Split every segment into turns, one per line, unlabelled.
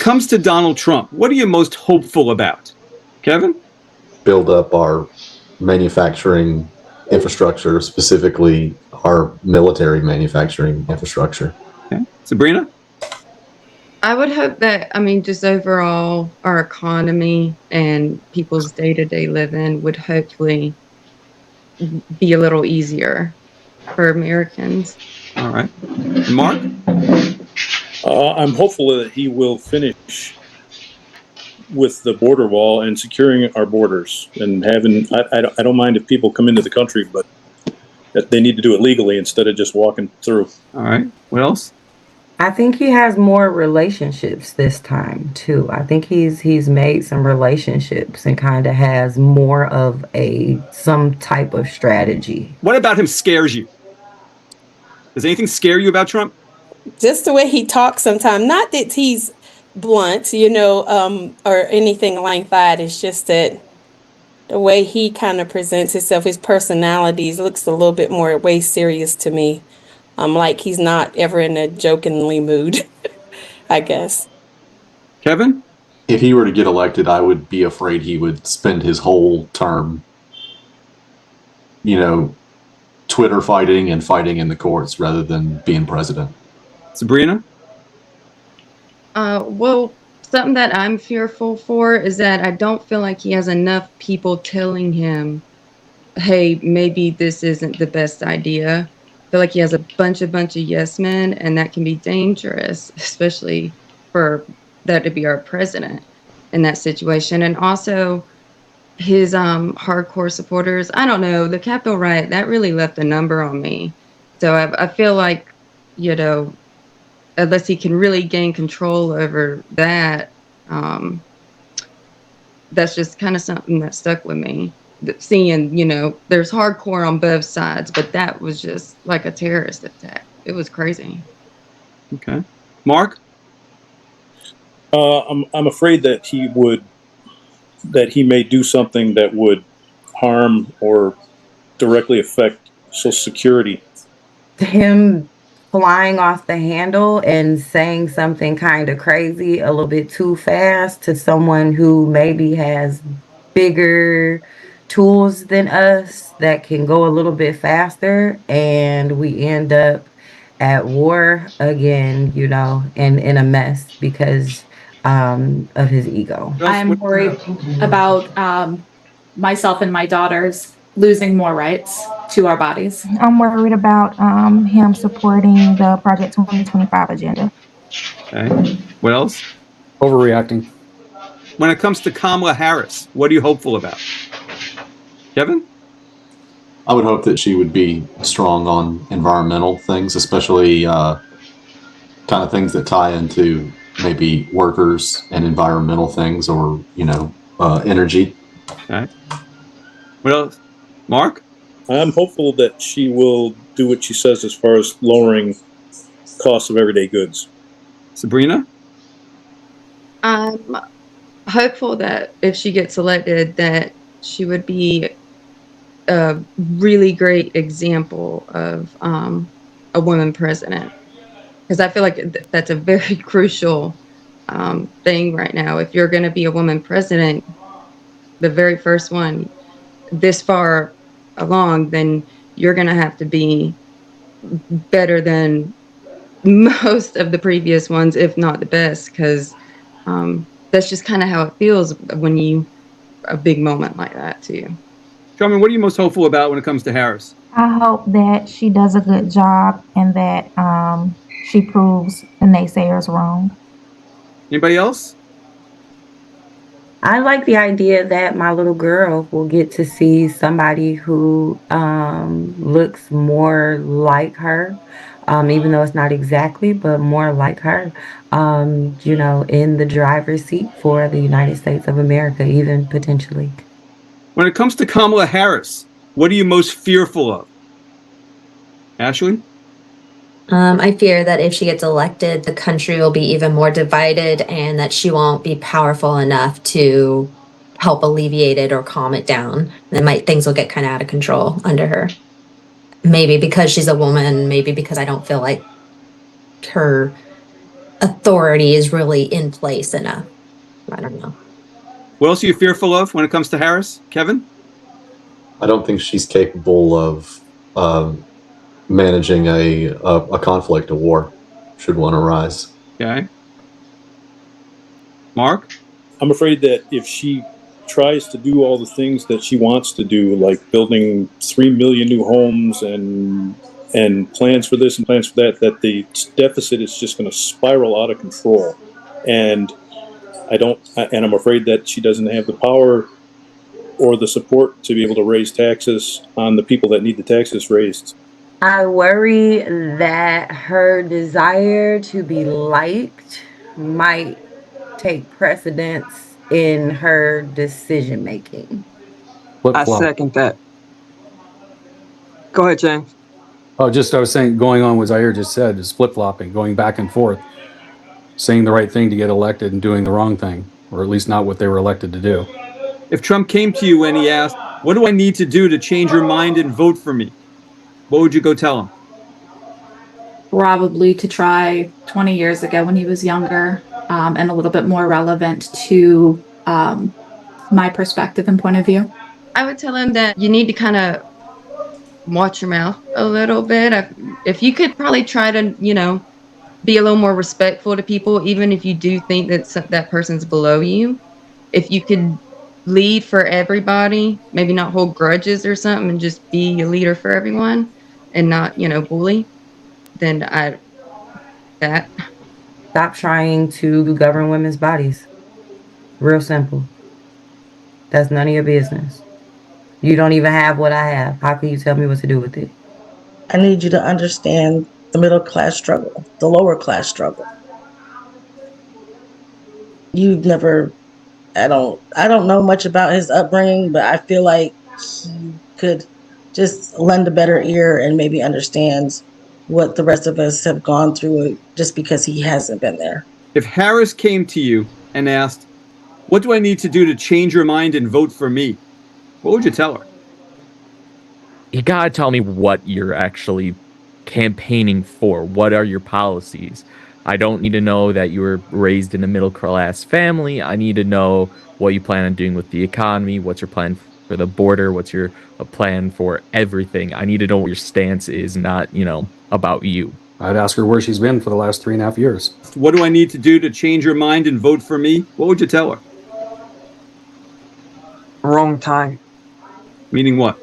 Comes to Donald Trump, what are you most hopeful about? Kevin?
Build up our manufacturing infrastructure, specifically our military manufacturing infrastructure.
Okay. Sabrina?
I would hope that, just overall, our economy and people's day-to-day living would hopefully be a little easier for Americans.
All right. And Mark?
I'm hopeful that he will finish with the border wall and securing our borders and having. I don't mind if people come into the country, but that they need to do it legally instead of just walking through.
All right. What else?
I think he has more relationships this time too. I think he's made some relationships and kind of has more of some type of strategy.
What about him scares you? Does anything scare you about Trump?
Just the way he talks sometimes. Not that he's blunt, or anything like that. It's just that the way he kind of presents himself, his personalities looks a little bit more way serious to me. Like he's not ever in a jokingly mood, I guess.
Kevin?
If he were to get elected, I would be afraid he would spend his whole term, Twitter fighting and fighting in the courts rather than being president.
Sabrina?
Well, something that I'm fearful for is that I don't feel like he has enough people telling him, hey, maybe this isn't the best idea. I feel like he has a bunch of yes men, and that can be dangerous, especially for that to be our president in that situation. And also his hardcore supporters, I don't know, the Capitol riot, that really left a number on me. So I feel like, unless he can really gain control over that, that's just kind of something that stuck with me. Seeing, there's hardcore on both sides, but that was just like a terrorist attack. It was crazy.
Okay. Mark?
I'm afraid that he may do something that would harm or directly affect Social Security.
Him flying off the handle and saying something kind of crazy a little bit too fast to someone who maybe has bigger tools than us that can go a little bit faster, and we end up at war again, and in a mess because of his ego.
I'm worried about myself and my daughters losing more rights to our bodies.
I'm worried about him supporting the Project 2025 agenda.
Okay. What else?
Overreacting.
When it comes to Kamala Harris, what are you hopeful about? Kevin?
I would hope that she would be strong on environmental things, especially kind of things that tie into maybe workers and environmental things, or energy.
Okay. What else? Mark?
I'm hopeful that she will do what she says as far as lowering costs of everyday goods.
Sabrina?
I'm hopeful that if she gets elected, that she would be a really great example of a woman president, because I feel like that's a very crucial thing right now. If you're going to be a woman president, the very first one this far along, then you're going to have to be better than most of the previous ones, if not the best, because that's just kind of how it feels when a big moment like that too.
Carmen, what are you most hopeful about when it comes to Harris?
I hope that she does a good job and that she proves the naysayers wrong.
Anybody else?
I like the idea that my little girl will get to see somebody who looks more like her, even though it's not exactly, but more like her, in the driver's seat for the United States of America, even potentially.
When it comes to Kamala Harris, what are you most fearful of? Ashley?
I fear that if she gets elected, the country will be even more divided and that she won't be powerful enough to help alleviate it or calm it down. Things will get kind of out of control under her. Maybe because she's a woman, maybe because I don't feel like her authority is really in place enough. I don't know.
What else are you fearful of when it comes to Harris, Kevin?
I don't think she's capable of managing a conflict, a war, should one arise.
Okay. Mark?
I'm afraid that if she tries to do all the things that she wants to do, like building 3 million new homes and plans for this and plans for that, that the deficit is just going to spiral out of control. And I'm afraid that she doesn't have the power or the support to be able to raise taxes on the people that need the taxes raised.
I worry that her desire to be liked might take precedence in her decision making.
I second that. Go ahead, James.
Oh, I was saying, going on what Zaire just said, is flip-flopping, going back and forth, saying the right thing to get elected and doing the wrong thing, or at least not what they were elected to do.
If Trump came to you and he asked, what do I need to do to change your mind and vote for me? What would you go tell him?
Probably to try 20 years ago when he was younger, and a little bit more relevant to my perspective and point of view.
I would tell him that you need to kind of watch your mouth a little bit. If you could probably try to, be a little more respectful to people, even if you do think that that person's below you. If you could lead for everybody, maybe not hold grudges or something, and just be a leader for everyone and not, bully, then
Stop trying to govern women's bodies. Real simple. That's none of your business. You don't even have what I have. How can you tell me what to do with it?
I need you to understand the middle class struggle, the lower class struggle. You've never, I don't know much about his upbringing, but I feel like he could just lend a better ear and maybe understands what the rest of us have gone through just because he hasn't been there.
If Harris came to you and asked, what do I need to do to change your mind and vote for me? What would you tell her?
You gotta tell me what you're actually campaigning for. What are your policies? I don't need to know that you were raised in a middle class family. I need to know what you plan on doing with the economy. What's your plan for the border? What's your plan for everything? I need to know what your stance is, not, about you.
I'd ask her where she's been for the last 3.5 years.
What do I need to do to change your mind and vote for me? What would you tell her?
Wrong time.
Meaning what?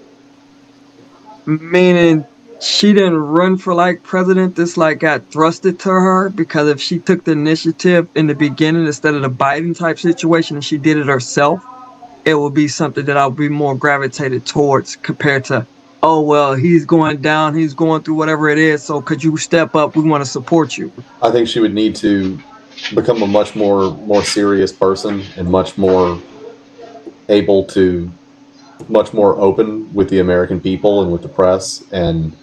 Meaning she didn't run for president. This got thrusted to her, because if she took the initiative in the beginning instead of the Biden type situation and she did it herself, it would be something that I would be more gravitated towards compared to, oh, well, he's going down, he's going through whatever it is, so could you step up? We want to support you.
I think she would need to become a much more serious person and much more able to, much more open with the American people and with the press, and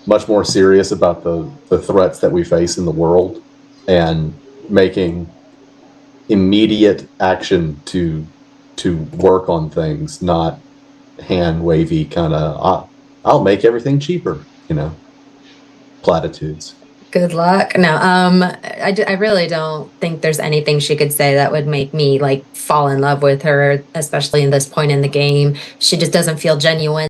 much more serious about the threats that we face in the world, and making immediate action to work on things, not hand wavy kind of, I'll make everything cheaper, platitudes.
Good luck. No, I really don't think there's anything she could say that would make me fall in love with her, especially in this point in the game. She just doesn't feel genuine.